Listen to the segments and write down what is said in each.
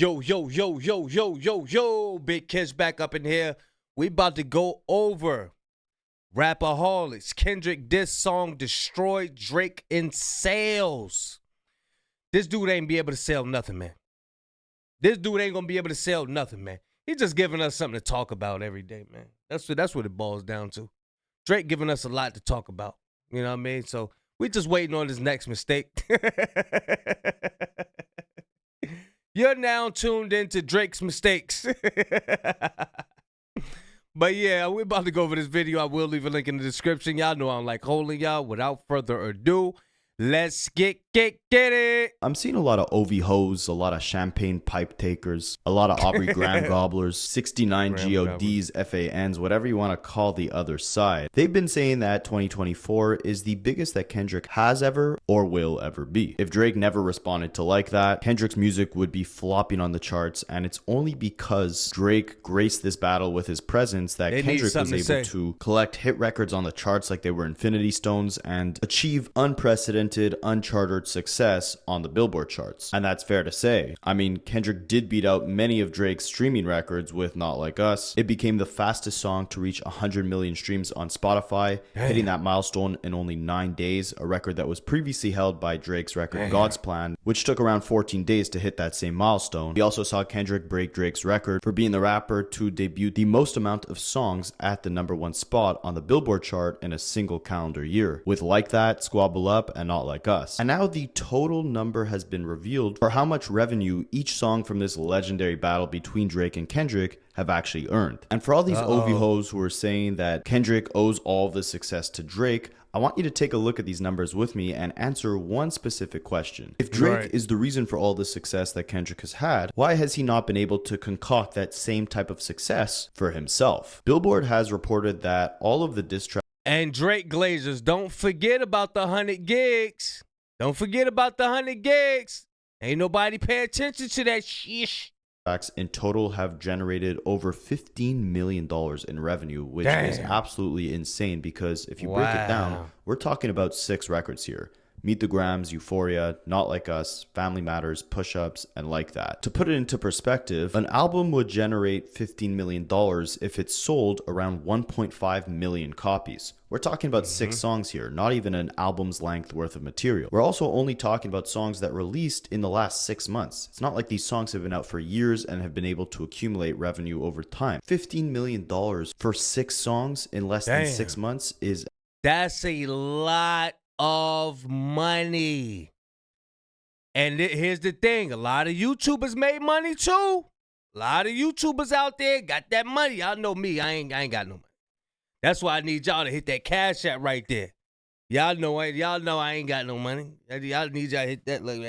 Yo, yo, yo, yo, yo, yo, yo, Big Kids back up in here. We about to go over Rapaholics. Kendrick diss song destroyed Drake in sales. This dude ain't be able to sell nothing, man. This dude ain't gonna be able to sell nothing, man. He's just giving us something to talk about every day, man. That's what it boils down to. Drake giving us a lot to talk about. You know what I mean? So we just waiting on his next mistake. You're now tuned into Drake's mistakes. But yeah, we're about to go over this video. I will leave a link in the description. Y'all know I'm like holding y'all. Without further ado, let's get it. I'm seeing a lot of Ovi hoes, a lot of champagne pipe takers, a lot of Aubrey Graham gobblers, 69 GODs, FANs, whatever you want to call the other side. They've been saying that 2024 is the biggest that Kendrick has ever or will ever be. If Drake never responded to like that, Kendrick's music would be flopping on the charts, and it's only because Drake graced this battle with his presence that Kendrick was able to collect hit records on the charts like they were Infinity Stones and achieve unprecedented, uncharted success on the Billboard charts. And that's fair to say. I mean, Kendrick did beat out many of Drake's streaming records with Not Like Us. It became the fastest song to reach 100 million streams on Spotify, hitting that milestone in only 9 days, a record that was previously held by Drake's record God's Plan, which took around 14 days to hit that same milestone. We also saw Kendrick break Drake's record for being the rapper to debut the most amount of songs at the #1 spot on the Billboard chart in a single calendar year, with Like That, Squabble Up, and Not Like Us. And now the total number has been revealed for how much revenue each song from this legendary battle between Drake and Kendrick have actually earned. And for all these Ovi hoes who are saying that Kendrick owes all of the success to Drake, I want you to take a look at these numbers with me and answer one specific question. If Drake is the reason for all the success that Kendrick has had, why has he not been able to concoct that same type of success for himself? Billboard has reported that all of the diss tracks and Drake Glazers, don't forget about the 100 gigs. Don't forget about the 100 gigs. Ain't nobody pay attention to that shish. In total have generated over $15 million in revenue, which is absolutely insane because if you break it down, we're talking about 6 records here. Meet the Grams, Euphoria, Not Like Us, Family Matters, Push-Ups, and Like That. To put it into perspective, an album would generate $15 million if it sold around 1.5 million copies. We're talking about 6 songs here, not even an album's length worth of material. We're also only talking about songs that released in the last 6 months. It's not like these songs have been out for years and have been able to accumulate revenue over time. $15 million for 6 songs in less than 6 months is... That's a lot of money. And here's the thing, a lot of YouTubers made money too. A lot of YouTubers out there got that money. Y'all know me, I ain't got no money. That's why I need y'all to hit that cash app right there. Y'all know I ain't got no money. Y'all need y'all to hit that. Look,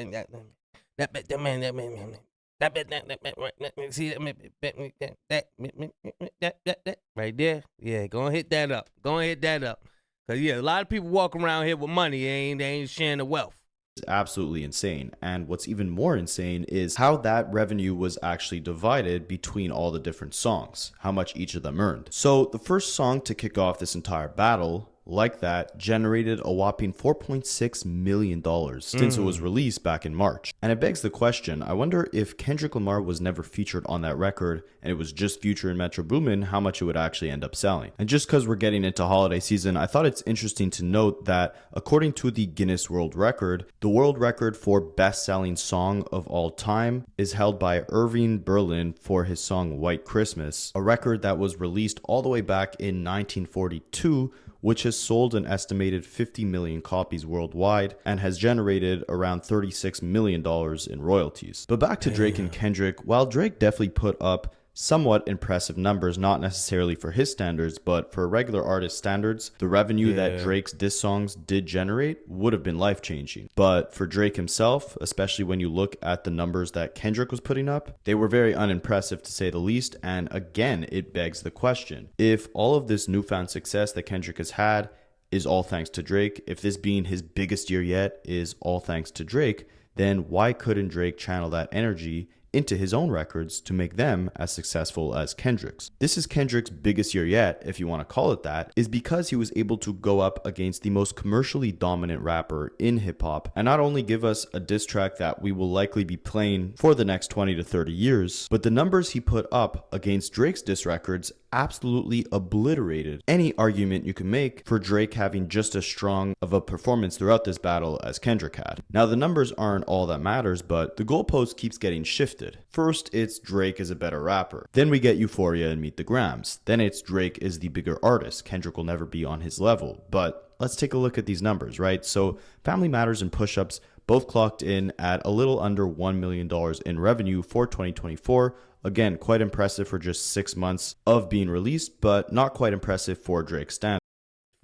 that right there. Yeah, go and hit that up. Go and hit that up. Cause yeah, a lot of people walk around here with money, they ain't sharing the wealth. It's absolutely insane. And what's even more insane is how that revenue was actually divided between all the different songs, how much each of them earned. So the first song to kick off this entire battle, Like That, generated a whopping $4.6 million since it was released back in March. And it begs the question, I wonder if Kendrick Lamar was never featured on that record and it was just featured in Metro Boomin, how much it would actually end up selling. And just because we're getting into holiday season, I thought it's interesting to note that according to the Guinness World Record, the world record for best-selling song of all time is held by Irving Berlin for his song White Christmas, a record that was released all the way back in 1942, which has sold an estimated 50 million copies worldwide and has generated around $36 million in royalties. But back to Drake and Kendrick, while Drake definitely put up somewhat impressive numbers, not necessarily for his standards, but for regular artist standards, the revenue that Drake's diss songs did generate would have been life-changing. But for Drake himself, especially when you look at the numbers that Kendrick was putting up, they were very unimpressive to say the least. And again, it begs the question, if all of this newfound success that Kendrick has had is all thanks to Drake, if this being his biggest year yet is all thanks to Drake, then why couldn't Drake channel that energy into his own records to make them as successful as Kendrick's. This is Kendrick's biggest year yet, if you want to call it that, is because he was able to go up against the most commercially dominant rapper in hip-hop and not only give us a diss track that we will likely be playing for the next 20 to 30 years, but the numbers he put up against Drake's diss records absolutely obliterated any argument you can make for Drake having just as strong of a performance throughout this battle as Kendrick had. Now, the numbers aren't all that matters, but the goalpost keeps getting shifted. First, it's Drake is a better rapper. Then we get Euphoria and Meet the Grams. Then it's Drake is the bigger artist. Kendrick will never be on his level. But let's take a look at these numbers, right? So Family Matters and Push-Ups both clocked in at a little under $1 million in revenue for 2024. Again, quite impressive for just 6 months of being released, but not quite impressive for Drake's standards.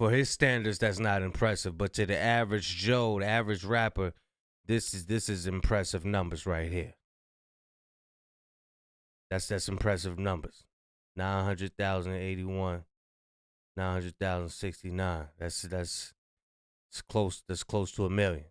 For his standards, that's not impressive. But to the average Joe, the average rapper, this is impressive numbers right here. That's impressive numbers. 900,081, 900,069. That's close. That's close to $1 million.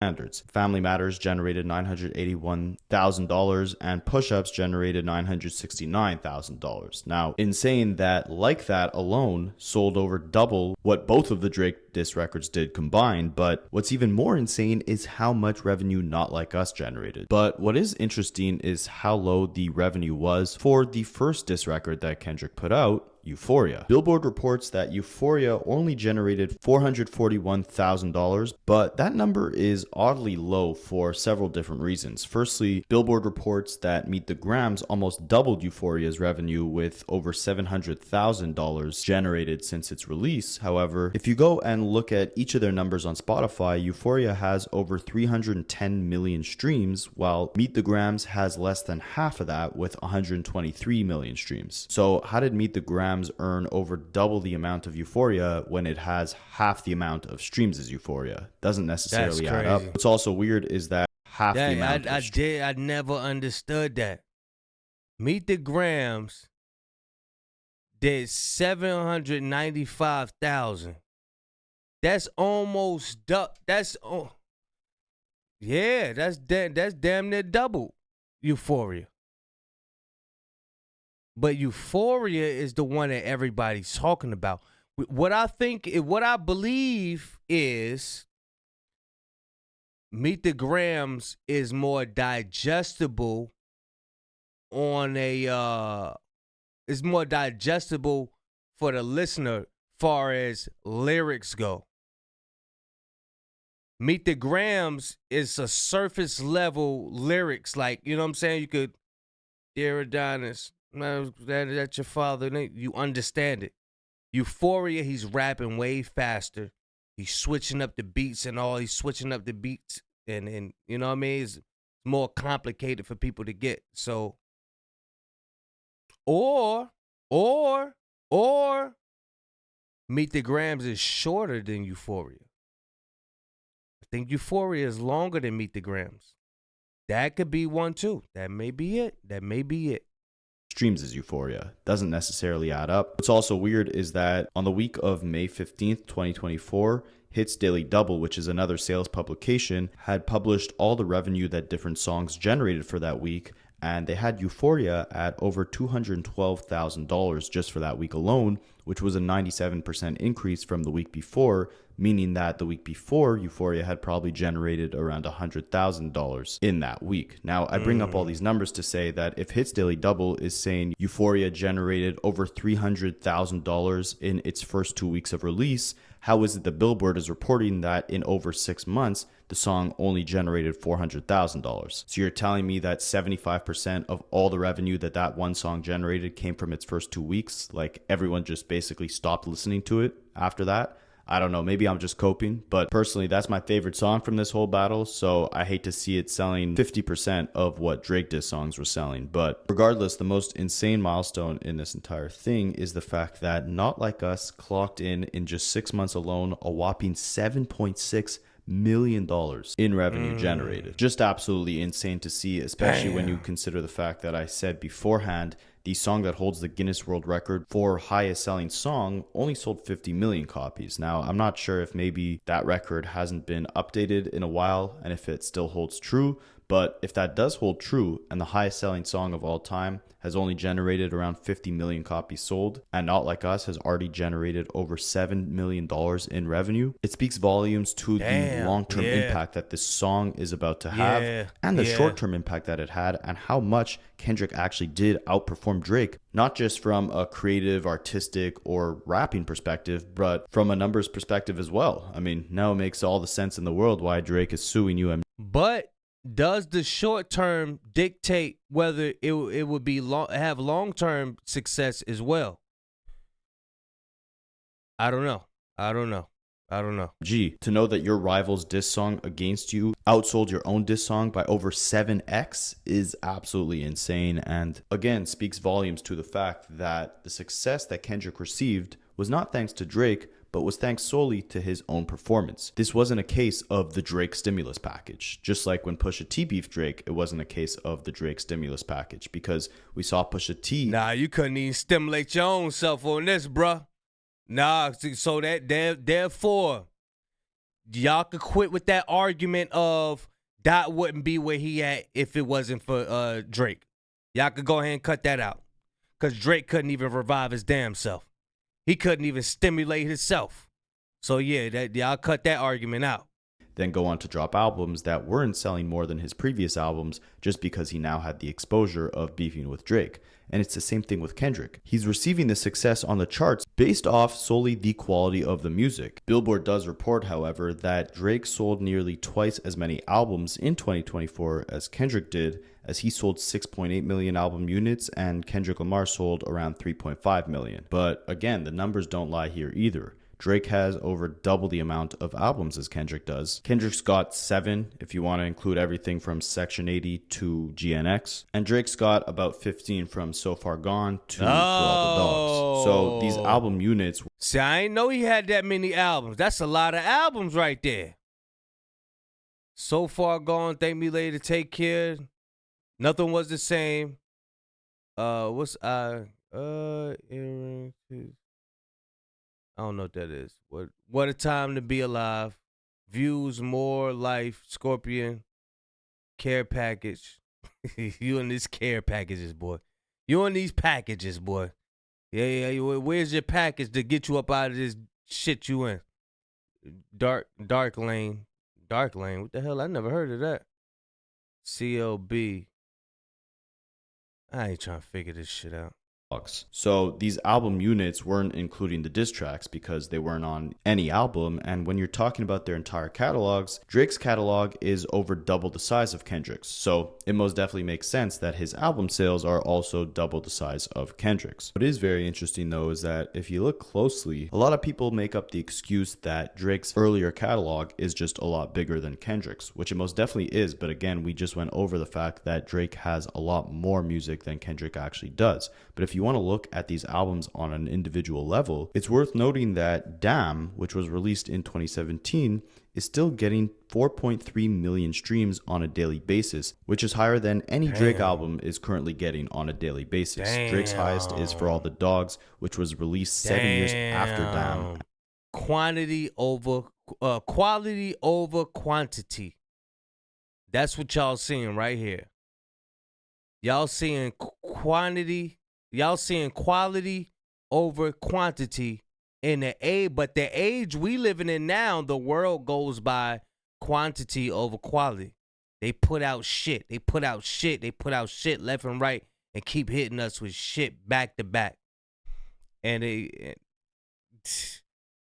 Standards. Family Matters generated $981,000 and Push-Ups generated $969,000. Now, insane that Like That alone sold over double what both of the Drake diss records did combined, but what's even more insane is how much revenue Not Like Us generated. But what is interesting is how low the revenue was for the first diss record that Kendrick put out, Euphoria. Billboard reports that Euphoria only generated $441,000, but that number is oddly low for several different reasons. Firstly, Billboard reports that Meet the Grams almost doubled Euphoria's revenue with over $700,000 generated since its release. However, if you go and look at each of their numbers on Spotify, Euphoria has over 310 million streams, while Meet the Grams has less than half of that with 123 million streams. So how did Meet the Grams earn over double the amount of Euphoria when it has half the amount of streams as Euphoria? Doesn't necessarily add up. What's also weird is that half the amount I never understood that. Meet the Grams did 795,000. That's almost that's damn near double Euphoria. But Euphoria is the one that everybody's talking about. What I believe is Meet the Grams is more digestible on it's more digestible for the listener far as lyrics go. Meet the Grams is a surface level lyrics, like, you know what I'm saying? You could, dear Adonis, that's your father. You understand it. Euphoria, he's rapping way faster. He's switching up the beats and all. He's switching up the beats, and you know what I mean? It's more complicated for people to get. So, or Meet the Grams is shorter than Euphoria. I think Euphoria is longer than Meet the Grams. That could be one too. That may be it. Streams as Euphoria. Doesn't necessarily add up. What's also weird is that on the week of May 15th, 2024, Hits Daily Double, which is another sales publication, had published all the revenue that different songs generated for that week, and they had Euphoria at over $212,000 just for that week alone, which was a 97% increase from the week before, meaning that the week before, Euphoria had probably generated around $100,000 in that week. Now, I bring up all these numbers to say that if Hits Daily Double is saying Euphoria generated over $300,000 in its first 2 weeks of release, how is it the Billboard is reporting that in over 6 months, the song only generated $400,000? So you're telling me that 75% of all the revenue that one song generated came from its first 2 weeks? Like, everyone just basically stopped listening to it after that? I don't know, maybe I'm just coping, but personally, that's my favorite song from this whole battle, so I hate to see it selling 50% of what Drake diss songs were selling. But regardless, the most insane milestone in this entire thing is the fact that Not Like Us clocked in just 6 months alone, a whopping $7.6 million in revenue generated. Just absolutely insane to see, especially when you consider the fact that I said beforehand, the song that holds the Guinness World Record for highest selling song only sold 50 million copies. Now, I'm not sure if maybe that record hasn't been updated in a while and if it still holds true, But if that does hold true, and the highest selling song of all time has only generated around 50 million copies sold, and Not Like Us has already generated over $7 million in revenue, it speaks volumes to the long-term impact that this song is about to have, and the short-term impact that it had, and how much Kendrick actually did outperform Drake, not just from a creative, artistic, or rapping perspective, but from a numbers perspective as well. I mean, now it makes all the sense in the world why Drake is suing you. But does the short term dictate whether it would be have long term success as well? I don't know. Gee, to know that your rival's diss song against you outsold your own diss song by over 7x is absolutely insane, and again speaks volumes to the fact that the success that Kendrick received was not thanks to Drake, but was thanks solely to his own performance. This wasn't a case of the Drake stimulus package. Just like when Pusha T beefed Drake, it wasn't a case of the Drake stimulus package, because we saw Pusha T. Nah, you couldn't even stimulate your own self on this, bruh. Nah, so therefore, y'all could quit with that argument of that wouldn't be where he at if it wasn't for Drake. Y'all could go ahead and cut that out, because Drake couldn't even revive his damn self. He couldn't even stimulate himself. So yeah, y'all cut that argument out. Then go on to drop albums that weren't selling more than his previous albums just because he now had the exposure of beefing with Drake. And it's the same thing with Kendrick. He's receiving the success on the charts based off solely the quality of the music. Billboard does report, however, that Drake sold nearly twice as many albums in 2024 as Kendrick did, as he sold 6.8 million album units and Kendrick Lamar sold around 3.5 million. But again, the numbers don't lie here either. Drake has over double the amount of albums as Kendrick does. Kendrick's got 7, if you want to include everything from Section 80 to GNX. And Drake's got about 15 from So Far Gone to For All the Dogs. So these album units... See, I ain't know he had that many albums. That's a lot of albums right there. So Far Gone, Thank Me Later, Take Care, Nothing Was the Same. I don't know what that is. What a Time to Be Alive. Views, More, Life, Scorpion, Care Package. You and these care packages, boy. You and these packages, boy. Yeah. Where's your package to get you up out of this shit you in? Dark Lane. Dark Lane. What the hell? I never heard of that. CLB. I ain't trying to figure this shit out. So these album units weren't including the diss tracks because they weren't on any album, and when you're talking about their entire catalogs, Drake's catalog is over double the size of Kendrick's, so it most definitely makes sense that his album sales are also double the size of Kendrick's. What is very interesting though is that if you look closely, a lot of people make up the excuse that Drake's earlier catalog is just a lot bigger than Kendrick's, which it most definitely is, but again, we just went over the fact that Drake has a lot more music than Kendrick actually does. But if you want to look at these albums on an individual level, it's worth noting that Damn, which was released in 2017, is still getting 4.3 million streams on a daily basis, which is higher than any Drake album is currently getting on a daily basis. Drake's highest is For All the Dogs, which was released 7 years after Damn. Quality over quantity. That's what y'all seeing right here. Y'all seeing quantity. Y'all seeing quality over quantity in the age, but the age we living in now, the world goes by quantity over quality. They put out shit. They put out shit left and right and keep hitting us with shit back to back. And it's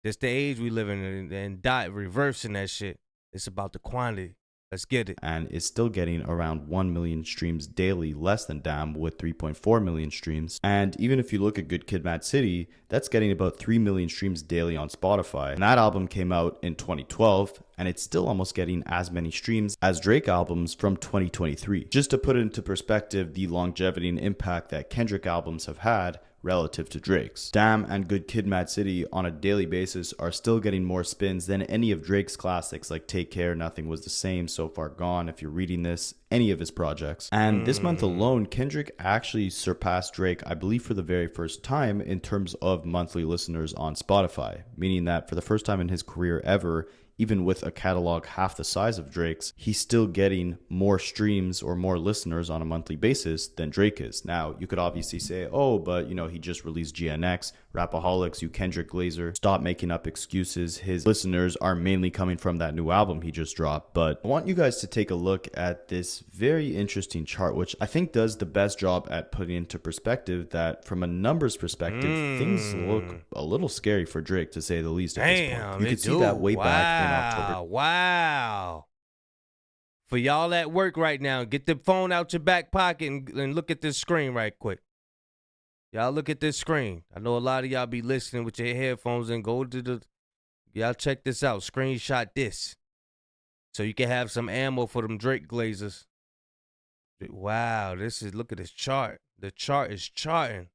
the age we living in, and reversing that shit. It's about the quantity. Let's get it. And is still getting around 1 million streams daily, less than Damn with 3.4 million streams. And even if you look at Good Kid, Mad City, that's getting about 3 million streams daily on Spotify. And that album came out in 2012, and it's still almost getting as many streams as Drake albums from 2023. Just to put it into perspective, the longevity and impact that Kendrick albums have had relative to Drake's. Damn and Good Kid, Mad City on a daily basis are still getting more spins than any of Drake's classics like Take Care, Nothing Was the Same, So Far Gone, if you're reading this, any of his projects. And this month alone, Kendrick actually surpassed Drake, I believe for the very first time in terms of monthly listeners on Spotify, meaning that for the first time in his career ever, even with a catalog half the size of Drake's, he's still getting more streams or more listeners on a monthly basis than Drake is. Now, you could obviously say, oh, but he just released GNX, Rapaholics, you Kendrick Laser, stop making up excuses. His listeners are mainly coming from that new album he just dropped. But I want you guys to take a look at this very interesting chart, which I think does the best job at putting into perspective that from a numbers perspective, things look a little scary for Drake, to say the least at this point. You can see that way back in October. Wow. For y'all at work right now, get the phone out your back pocket and look at this screen right quick. Y'all look at this screen. I know a lot of y'all be listening with your headphones and go to the... Y'all check this out. Screenshot this. So you can have some ammo for them Drake Glazers. Wow, look at this chart. The chart is charting.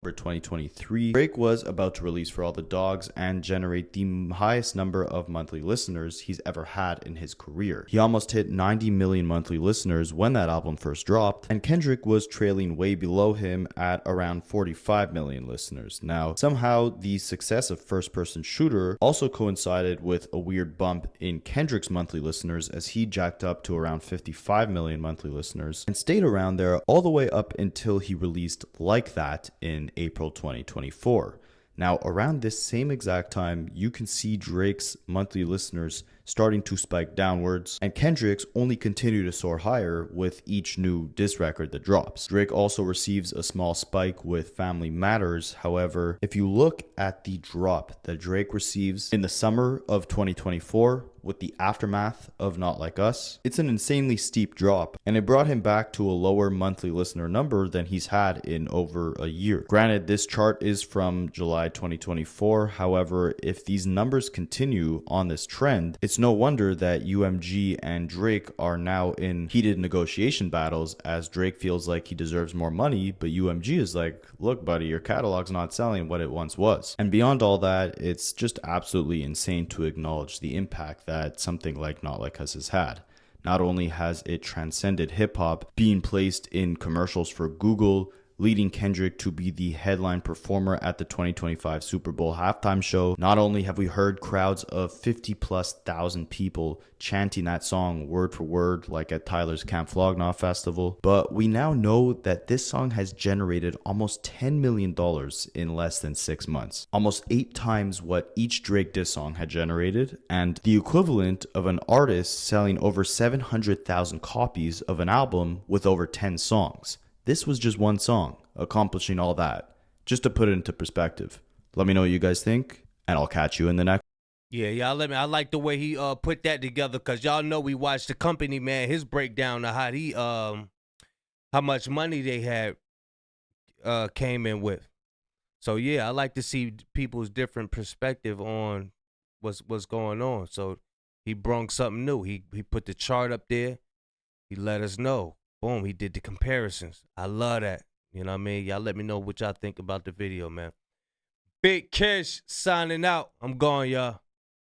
2023, Drake was about to release For All the Dogs and generate the highest number of monthly listeners he's ever had in his career. He almost hit 90 million monthly listeners when that album first dropped, and Kendrick was trailing way below him at around 45 million listeners. Now, somehow the success of First Person Shooter also coincided with a weird bump in Kendrick's monthly listeners, as he jacked up to around 55 million monthly listeners and stayed around there all the way up until he released Like That in April 2024. Now, around this same exact time, you can see Drake's monthly listeners starting to spike downwards, and Kendrick's only continue to soar higher with each new diss record that drops. Drake also receives a small spike with Family Matters. However, if you look at the drop that Drake receives in the summer of 2024 with the aftermath of Not Like Us, it's an insanely steep drop, and it brought him back to a lower monthly listener number than he's had in over a year. Granted, this chart is from July 2024. However, if these numbers continue on this trend, it's no wonder that UMG and Drake are now in heated negotiation battles, as Drake feels like he deserves more money, but UMG is like, look, buddy, your catalog's not selling what it once was. And beyond all that, it's just absolutely insane to acknowledge the impact that something like Not Like Us has had. Not only has it transcended hip-hop, being placed in commercials for Google, leading Kendrick to be the headline performer at the 2025 Super Bowl halftime show. Not only have we heard crowds of 50,000+ people chanting that song word for word like at Tyler's Camp Flog Gnaw Festival, but we now know that this song has generated almost $10 million in less than 6 months. Almost 8 times what each Drake diss song had generated, and the equivalent of an artist selling over 700,000 copies of an album with over 10 songs. This was just one song, accomplishing all that. Just to put it into perspective. Let me know what you guys think, and I'll catch you in the next. Yeah, y'all let me. I like the way he put that together, because y'all know we watched The Company, man. His breakdown of how much money they had came in with. So yeah, I like to see people's different perspective on what's going on. So he brung something new. He put the chart up there. He let us know. Boom, he did the comparisons. I love that. You know what I mean? Y'all let me know what y'all think about the video, man. Big Kish signing out. I'm gone, y'all.